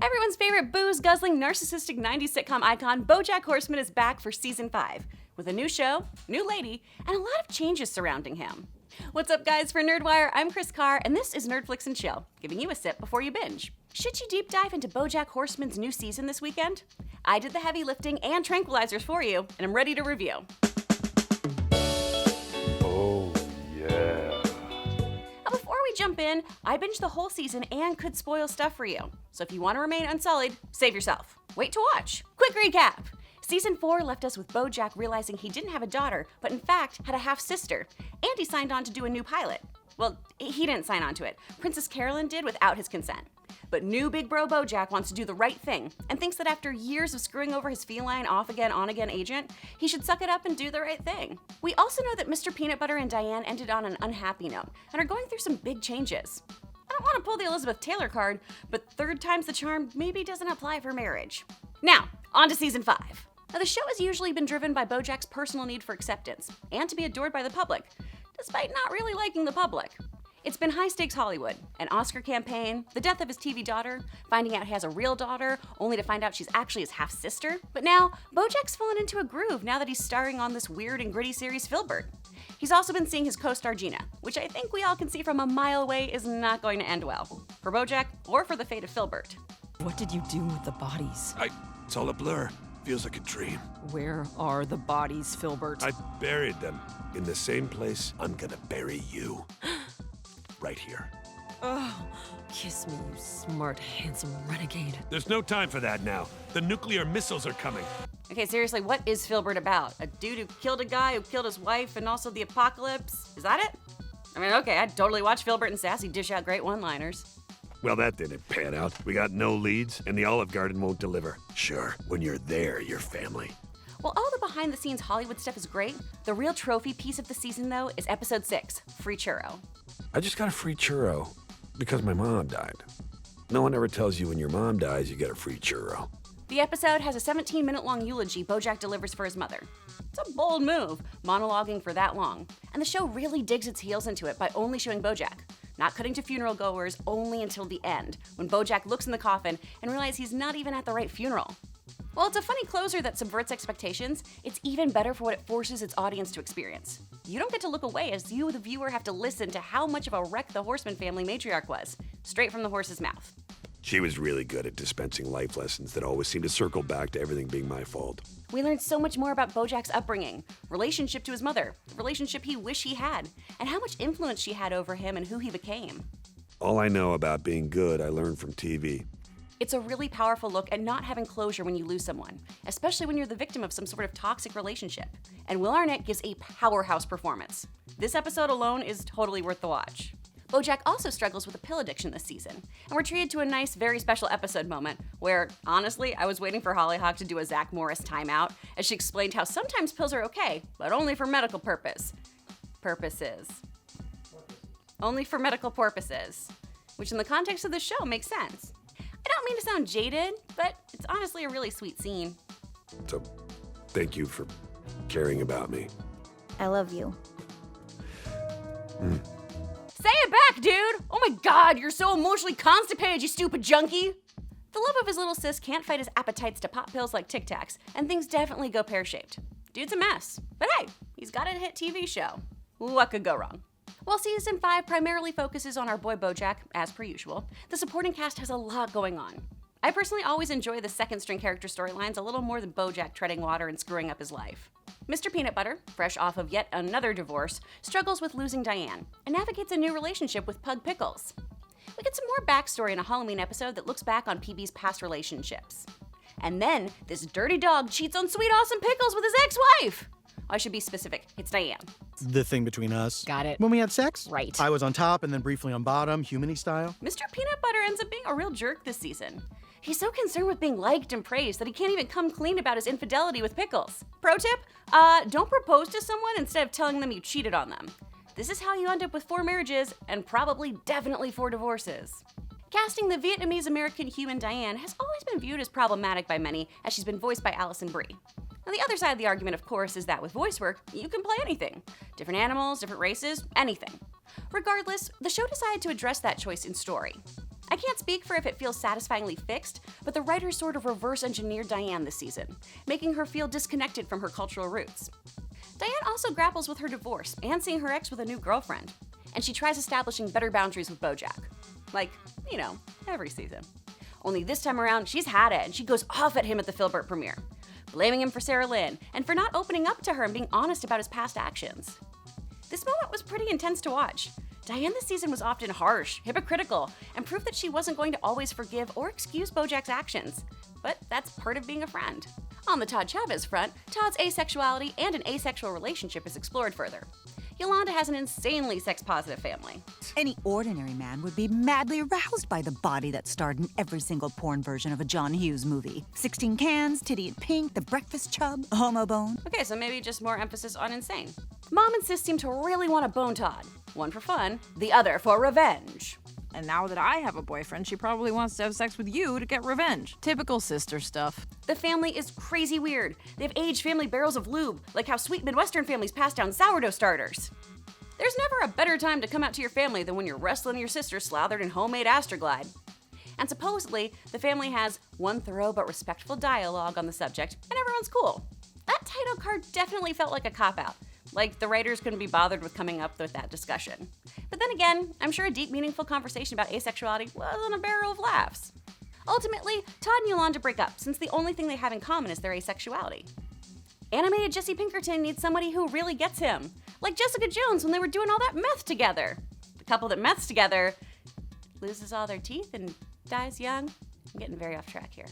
Everyone's favorite booze-guzzling, narcissistic 90s sitcom icon, BoJack Horseman is back for season 5, with a new show, new lady, and a lot of changes surrounding him. What's up, guys? For Nerdwire, I'm Chris Carr, and this is Nerdflix Chill, giving you a sip before you binge. Should you deep dive into BoJack Horseman's new season this weekend? I did the heavy lifting and tranquilizers for you, and I'm ready to review. Oh, yeah. Before we jump in, I binged the whole season and could spoil stuff for you. So if you want to remain unsullied, save yourself. Wait to watch. Quick recap. Season 4 left us with BoJack realizing he didn't have a daughter, but in fact had a half-sister, and he signed on to do a new pilot. Well, he didn't sign on to it. Princess Carolyn did without his consent. But new big bro BoJack wants to do the right thing and thinks that after years of screwing over his feline off-again, on-again agent, he should suck it up and do the right thing. We also know that Mr. Peanut Butter and Diane ended on an unhappy note and are going through some big changes. I don't want to pull the Elizabeth Taylor card, but third time's the charm maybe doesn't apply for marriage. Now, on to season 5. Now, the show has usually been driven by BoJack's personal need for acceptance and to be adored by the public, despite not really liking the public. It's been high-stakes Hollywood, an Oscar campaign, the death of his TV daughter, finding out he has a real daughter, only to find out she's actually his half-sister. But now, BoJack's fallen into a groove now that he's starring on this weird and gritty series Filbert. He's also been seeing his co-star Gina, which I think we all can see from a mile away is not going to end well, for BoJack or for the fate of Filbert. What did you do with the bodies? It's all a blur. Feels like a dream. Where are the bodies, Filbert? I buried them in the same place I'm gonna bury you. Right here. Oh, kiss me, you smart, handsome renegade. There's no time for that now. The nuclear missiles are coming. Okay, seriously, what is Filbert about? A dude who killed a guy who killed his wife and also the apocalypse? Is that it? I mean, okay, I'd totally watch Filbert and Sassy dish out great one-liners. Well, that didn't pan out. We got no leads, and the Olive Garden won't deliver. Sure, when you're there, you're family. While all the behind-the-scenes Hollywood stuff is great, the real trophy piece of the season, though, is episode 6, Free Churro. I just got a free churro because my mom died. No one ever tells you when your mom dies, you get a free churro. The episode has a 17-minute-long eulogy BoJack delivers for his mother. It's a bold move, monologuing for that long, and the show really digs its heels into it by only showing BoJack, not cutting to funeral goers only until the end, when BoJack looks in the coffin and realizes he's not even at the right funeral. While it's a funny closer that subverts expectations, it's even better for what it forces its audience to experience. You don't get to look away as you, the viewer, have to listen to how much of a wreck the Horseman family matriarch was, straight from the horse's mouth. She was really good at dispensing life lessons that always seemed to circle back to everything being my fault. We learned so much more about BoJack's upbringing, relationship to his mother, relationship he wished he had, and how much influence she had over him and who he became. All I know about being good, I learned from TV. It's a really powerful look at not having closure when you lose someone, especially when you're the victim of some sort of toxic relationship. And Will Arnett gives a powerhouse performance. This episode alone is totally worth the watch. BoJack also struggles with a pill addiction this season, and we're treated to a nice, very special episode moment where, honestly, I was waiting for Hollyhock to do a Zach Morris timeout as she explained how sometimes pills are okay, but only for medical purposes. Only for medical purposes, which in the context of the show makes sense. I don't mean to sound jaded, but it's honestly a really sweet scene. So, thank you for caring about me. I love you. Say it back, dude! Oh my god, you're so emotionally constipated, you stupid junkie! The love of his little sis can't fight his appetites to pop pills like Tic Tacs, and things definitely go pear-shaped. Dude's a mess, but hey, he's got a hit TV show. What could go wrong? While season 5 primarily focuses on our boy BoJack, as per usual, the supporting cast has a lot going on. I personally always enjoy the second-string character storylines a little more than BoJack treading water and screwing up his life. Mr. Peanut Butter, fresh off of yet another divorce, struggles with losing Diane and navigates a new relationship with Pug Pickles. We get some more backstory in a Halloween episode that looks back on PB's past relationships. And then, this dirty dog cheats on sweet awesome Pickles with his ex-wife! I should be specific, it's Diane. The thing between us. Got it. When we had sex? Right. I was on top and then briefly on bottom, human-y style. Mr. Peanut Butter ends up being a real jerk this season. He's so concerned with being liked and praised that he can't even come clean about his infidelity with Pickles. Pro tip, don't propose to someone instead of telling them you cheated on them. This is how you end up with 4 marriages and probably definitely 4 divorces. Casting the Vietnamese-American human Diane has always been viewed as problematic by many, as she's been voiced by Alison Brie. Now, the other side of the argument, of course, is that with voice work, you can play anything. Different animals, different races, anything. Regardless, the show decided to address that choice in story. I can't speak for if it feels satisfyingly fixed, but the writers sort of reverse engineered Diane this season, making her feel disconnected from her cultural roots. Diane also grapples with her divorce and seeing her ex with a new girlfriend, and she tries establishing better boundaries with BoJack. Like, every season. Only this time around, she's had it, and she goes off at him at the Filbert premiere, blaming him for Sarah Lynn and for not opening up to her and being honest about his past actions. This moment was pretty intense to watch. Diane this season was often harsh, hypocritical, and proved that she wasn't going to always forgive or excuse BoJack's actions. But that's part of being a friend. On the Todd Chavez front, Todd's asexuality and an asexual relationship is explored further. Yolanda has an insanely sex-positive family. Any ordinary man would be madly aroused by the body that starred in every single porn version of a John Hughes movie. 16 cans, titty and pink, the breakfast chub, homo bone. Okay, so maybe just more emphasis on insane. Mom and Sis seem to really want to bone Todd. One for fun, the other for revenge. And now that I have a boyfriend, she probably wants to have sex with you to get revenge. Typical sister stuff. The family is crazy weird. They have aged family barrels of lube, like how sweet Midwestern families pass down sourdough starters. There's never a better time to come out to your family than when you're wrestling your sister slathered in homemade Astroglide. And supposedly, the family has one thorough but respectful dialogue on the subject, and everyone's cool. That title card definitely felt like a cop-out. Like the writers couldn't be bothered with coming up with that discussion. But then again, I'm sure a deep, meaningful conversation about asexuality wasn't a barrel of laughs. Ultimately, Todd and Yolanda break up since the only thing they have in common is their asexuality. Animated Jesse Pinkerton needs somebody who really gets him, like Jessica Jones when they were doing all that meth together. The couple that meths together loses all their teeth and dies young. I'm getting very off track here.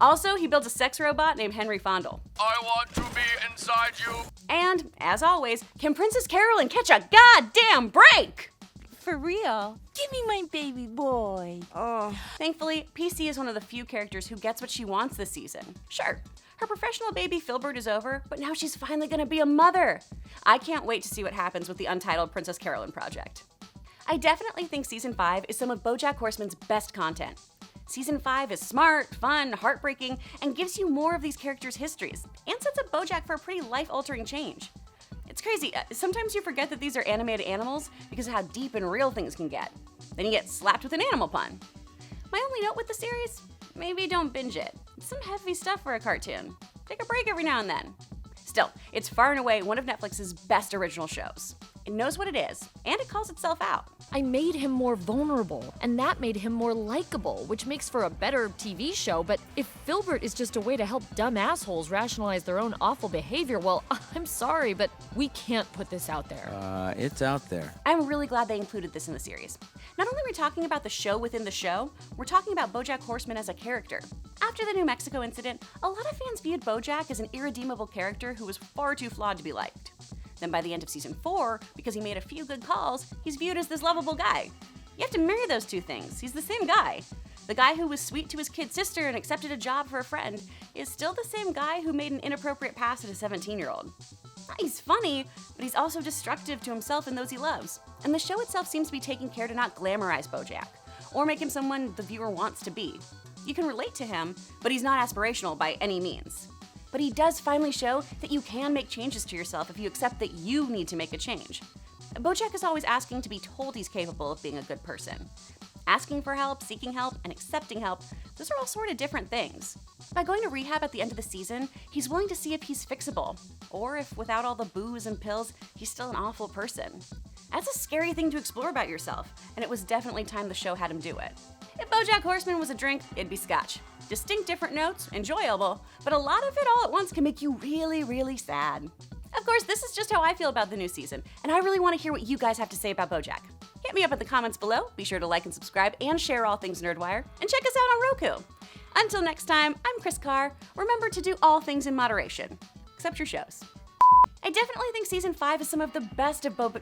Also, he builds a sex robot named Henry Fondle. I want to be inside you. And, as always, can Princess Carolyn catch a goddamn break? For real? Give me my baby boy. Thankfully, PC is one of the few characters who gets what she wants this season. Sure, her professional baby Filbert is over, but now she's finally gonna be a mother. I can't wait to see what happens with the Untitled Princess Carolyn project. I definitely think Season 5 is some of BoJack Horseman's best content. Season 5 is smart, fun, heartbreaking, and gives you more of these characters' histories, and sets up BoJack for a pretty life-altering change. It's crazy, sometimes you forget that these are animated animals because of how deep and real things can get. Then you get slapped with an animal pun. My only note with the series? Maybe don't binge it. It's some heavy stuff for a cartoon. Take a break every now and then. Still, it's far and away one of Netflix's best original shows. It knows what it is, and it calls itself out. I made him more vulnerable, and that made him more likable, which makes for a better TV show. But if Filbert is just a way to help dumb assholes rationalize their own awful behavior, well, I'm sorry, but we can't put this out there. It's out there. I'm really glad they included this in the series. Not only are we talking about the show within the show, we're talking about BoJack Horseman as a character. After the New Mexico incident, a lot of fans viewed BoJack as an irredeemable character who was far too flawed to be liked. Then by the end of Season 4, because he made a few good calls, he's viewed as this lovable guy. You have to marry those two things. He's the same guy. The guy who was sweet to his kid sister and accepted a job for a friend is still the same guy who made an inappropriate pass at a 17-year-old. He's funny, but he's also destructive to himself and those he loves. And the show itself seems to be taking care to not glamorize BoJack, or make him someone the viewer wants to be. You can relate to him, but he's not aspirational by any means. But he does finally show that you can make changes to yourself if you accept that you need to make a change. BoJack is always asking to be told he's capable of being a good person. Asking for help, seeking help, and accepting help, those are all sort of different things. By going to rehab at the end of the season, he's willing to see if he's fixable, or if without all the booze and pills, he's still an awful person. That's a scary thing to explore about yourself, and it was definitely time the show had him do it. If BoJack Horseman was a drink, it'd be scotch. Distinct different notes, enjoyable, but a lot of it all at once can make you really, really sad. Of course, this is just how I feel about the new season, and I really want to hear what you guys have to say about BoJack. Hit me up in the comments below, be sure to like and subscribe, and share all things Nerdwire, and check us out on Roku. Until next time, I'm Chris Carr. Remember to do all things in moderation, except your shows. I definitely think Season 5 is some of the best of Boba